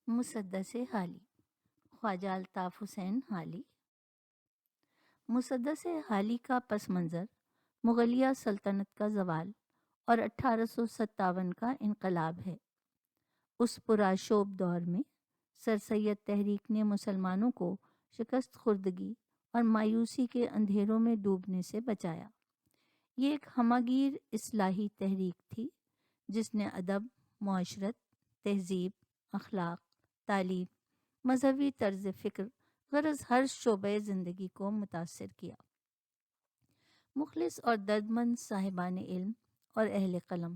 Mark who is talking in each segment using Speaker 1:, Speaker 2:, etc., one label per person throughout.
Speaker 1: مسدس حالی، خواجہ الطاف حسین حالی۔ مسدس حالی کا پس منظر مغلیہ سلطنت کا زوال اور 1857 کا انقلاب ہے۔ اس پرآشوب دور میں سر سید تحریک نے مسلمانوں کو شکست خوردگی اور مایوسی کے اندھیروں میں ڈوبنے سے بچایا۔ یہ ایک ہمہ گیر اصلاحی تحریک تھی جس نے ادب، معاشرت، تہذیب، اخلاق، تعلیم، مذہبی طرز فکر، غرض ہر شعبۂ زندگی کو متاثر کیا۔ مخلص اور دردمند صاحبان علم اور اہل قلم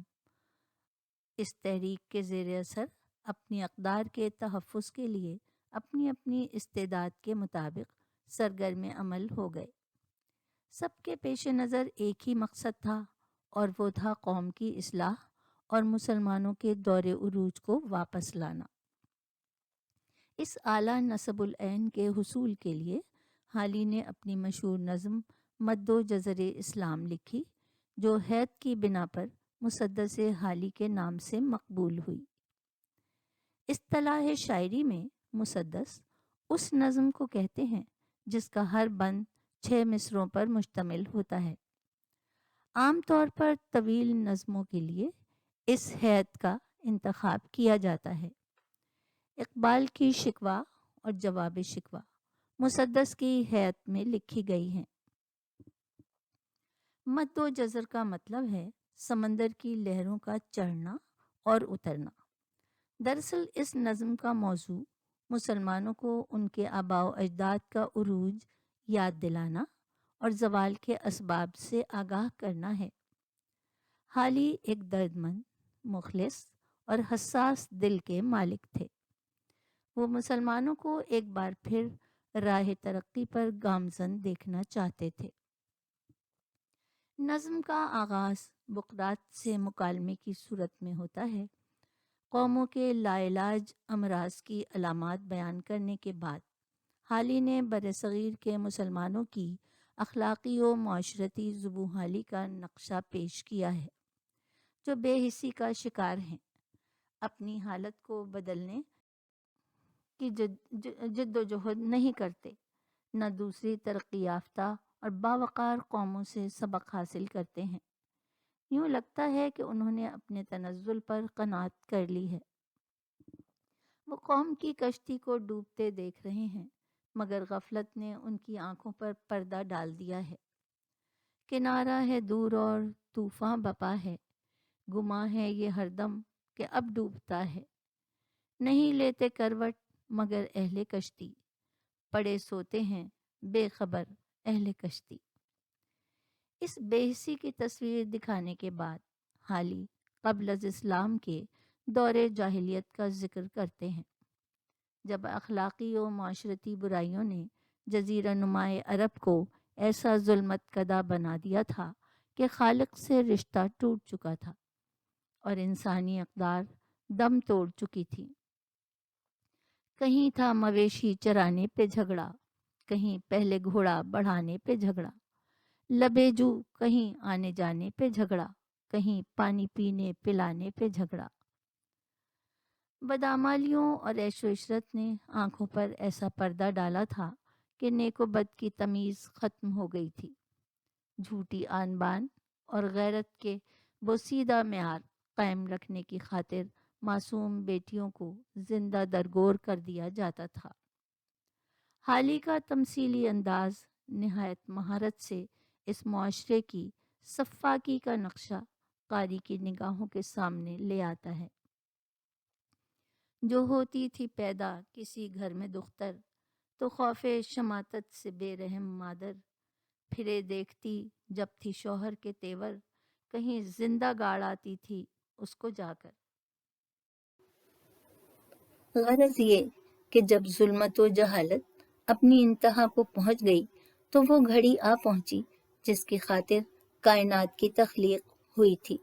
Speaker 1: اس تحریک کے زیر اثر اپنی اقدار کے تحفظ کے لیے اپنی اپنی استعداد کے مطابق سرگرم عمل ہو گئے۔ سب کے پیش نظر ایک ہی مقصد تھا اور وہ تھا قوم کی اصلاح اور مسلمانوں کے دور عروج کو واپس لانا۔ اس اعلیٰ نصب العین کے حصول کے لیے حالی نے اپنی مشہور نظم مد و جزر اسلام لکھی جو حید کی بنا پر مسدس حالی کے نام سے مقبول ہوئی۔ اصطلاح شاعری میں مسدس اس نظم کو کہتے ہیں جس کا ہر بند 6 مصروں پر مشتمل ہوتا ہے۔ عام طور پر طویل نظموں کے لیے اس حید کا انتخاب کیا جاتا ہے۔ اقبال کی شکوہ اور جواب شکوہ مسدس کی حید میں لکھی گئی ہیں۔ مد و جزر کا مطلب ہے سمندر کی لہروں کا چڑھنا اور اترنا۔ دراصل اس نظم کا موضوع مسلمانوں کو ان کے آباء و اجداد کا عروج یاد دلانا اور زوال کے اسباب سے آگاہ کرنا ہے۔ حالی ایک دردمند، مخلص اور حساس دل کے مالک تھے۔ وہ مسلمانوں کو ایک بار پھر راہ ترقی پر گامزن دیکھنا چاہتے تھے۔ نظم کا آغاز بقرات سے مکالمے کی صورت میں ہوتا ہے۔ قوموں کے لاعلاج امراض کی علامات بیان کرنے کے بعد حالی نے برصغیر کے مسلمانوں کی اخلاقی و معاشرتی زبوں کا نقشہ پیش کیا ہے، جو بے حسی کا شکار ہیں، اپنی حالت کو بدلنے کی جد و جہد نہیں کرتے، نہ دوسری ترقی یافتہ اور باوقار قوموں سے سبق حاصل کرتے ہیں۔ یوں لگتا ہے کہ انہوں نے اپنے تنزل پر قناعت کر لی ہے۔ وہ قوم کی کشتی کو ڈوبتے دیکھ رہے ہیں، مگر غفلت نے ان کی آنکھوں پر پردہ ڈال دیا ہے۔ کنارہ ہے دور اور طوفاں بپا ہے، گماں ہے یہ ہر دم کہ اب ڈوبتا ہے۔ نہیں لیتے کروٹ مگر اہل کشتی، پڑے سوتے ہیں بے خبر اہل کشتی۔ اس بے حسی کی تصویر دکھانے کے بعد حالی قبل از اسلام کے دور جاہلیت کا ذکر کرتے ہیں، جب اخلاقی و معاشرتی برائیوں نے جزیرہ نمائے عرب کو ایسا ظلمت کدہ بنا دیا تھا کہ خالق سے رشتہ ٹوٹ چکا تھا اور انسانی اقدار دم توڑ چکی تھی۔ کہیں تھا مویشی چرانے پہ جھگڑا، کہیں پہلے گھوڑا بڑھانے پہ جھگڑا، لبے جو کہیں آنے جانے پہ جھگڑا، کہیں پانی پینے پلانے پہ جھگڑا۔ بدعمالیوں اور عیش و عشرت نے آنکھوں پر ایسا پردہ ڈالا تھا کہ نیک و بد کی تمیز ختم ہو گئی تھی۔ جھوٹی آن بان اور غیرت کے بوسیدہ معیار قائم رکھنے کی خاطر معصوم بیٹیوں کو زندہ درگور کر دیا جاتا تھا۔ حالی کا تمثیلی انداز نہایت مہارت سے اس معاشرے کی صفاکی کا نقشہ قاری کی نگاہوں کے سامنے لے آتا ہے۔ جو ہوتی تھی پیدا کسی گھر میں دختر، تو خوف شماتت سے بے رحم مادر، پھرے دیکھتی جب تھی شوہر کے تیور، کہیں زندہ گاڑ آتی تھی اس کو جا کر۔ غرض یہ کہ جب ظلمت و جہالت اپنی انتہا کو پہنچ گئی تو وہ گھڑی آ پہنچی جس کی خاطر کائنات کی تخلیق ہوئی تھی۔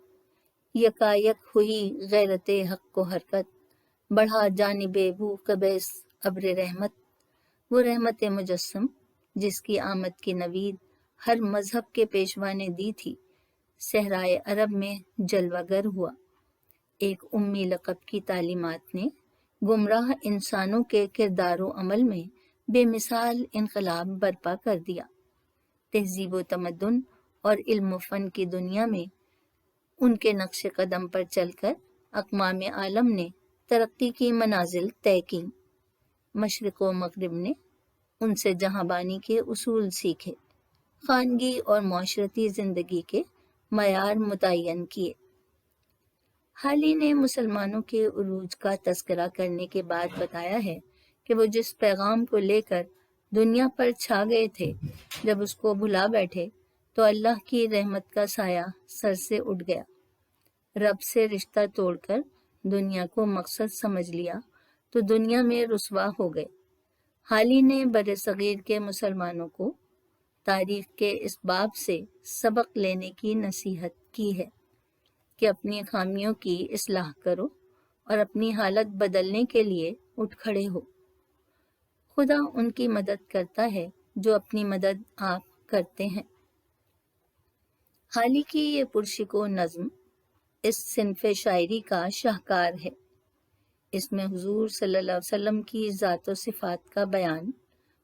Speaker 1: یکایک ہوئی غیرت حق کو حرکت، بڑھا جانب بو قبیس ابر رحمت، وہ رحمت مجسم جس کی آمد کی نوید ہر مذہب کے پیشوا نے دی تھی، صحرائے عرب میں جلوہ گر ہوا۔ ایک امی لقب کی تعلیمات نے گمراہ انسانوں کے کردار و عمل میں بے مثال انقلاب برپا کر دیا۔ تہذیب و تمدن اور علم و فن کی دنیا میں ان کے نقش قدم پر چل کر اقوام عالم نے ترقی کی منازل طے کی۔ مشرق و مغرب نے ان سے جہاں بانی کے اصول سیکھے، خانگی اور معاشرتی زندگی کے معیار متعین کیے۔ حالی نے مسلمانوں کے عروج کا تذکرہ کرنے کے بعد بتایا ہے کہ وہ جس پیغام کو لے کر دنیا پر چھا گئے تھے، جب اس کو بھلا بیٹھے تو اللہ کی رحمت کا سایہ سر سے اٹھ گیا۔ رب سے رشتہ توڑ کر دنیا کو مقصد سمجھ لیا تو دنیا میں رسوا ہو گئے۔ حالی نے برصغیر کے مسلمانوں کو تاریخ کے اس باب سے سبق لینے کی نصیحت کی ہے کہ اپنی خامیوں کی اصلاح کرو اور اپنی حالت بدلنے کے لیے اٹھ کھڑے ہو۔ خدا ان کی مدد کرتا ہے جو اپنی مدد آپ کرتے ہیں۔ حالی کی یہ پرشکو نظم اس صنف شاعری کا شاہکار ہے۔ اس میں حضور صلی اللہ علیہ وسلم کی ذات و صفات کا بیان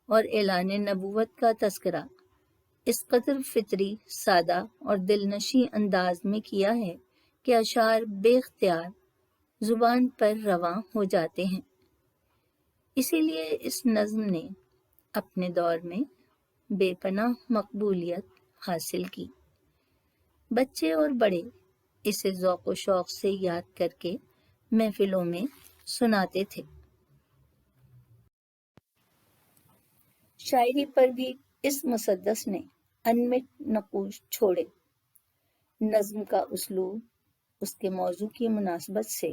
Speaker 1: اور اعلان نبوت کا تذکرہ اس قدر فطری، سادہ اور دلنشیں انداز میں کیا ہے کہ اشعار بے اختیار زبان پر رواں ہو جاتے ہیں۔ اسی لیے اس نظم نے اپنے دور میں بے پناہ مقبولیت حاصل کی۔ بچے اور بڑے اسے ذوق و شوق سے یاد کر کے محفلوں میں سناتے تھے۔ شاعری پر بھی اس مسدس نے انمٹ نقوش چھوڑے۔ نظم کا اسلوب اس کے موضوع کی مناسبت سے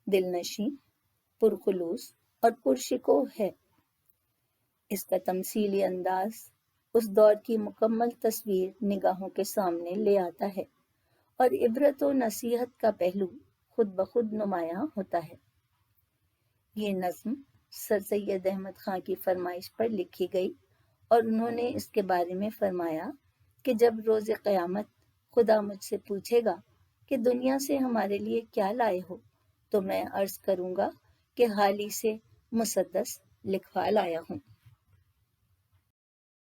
Speaker 1: دلنشیں، پرخلوص اور پرشکوہ ہے۔ اس کا تمثیلی انداز اس دور کی مکمل تصویر نگاہوں کے سامنے لے آتا ہے اور عبرت و نصیحت کا پہلو خود بخود نمایاں ہوتا ہے۔ یہ نظم سر سید احمد خاں کی فرمائش پر لکھی گئی اور انہوں نے اس کے بارے میں فرمایا کہ جب روز قیامت خدا مجھ سے پوچھے گا کہ دنیا سے ہمارے لیے کیا لائے ہو، تو میں عرض کروں گا کہ حالی سے مسدس لکھوا لایا ہوں۔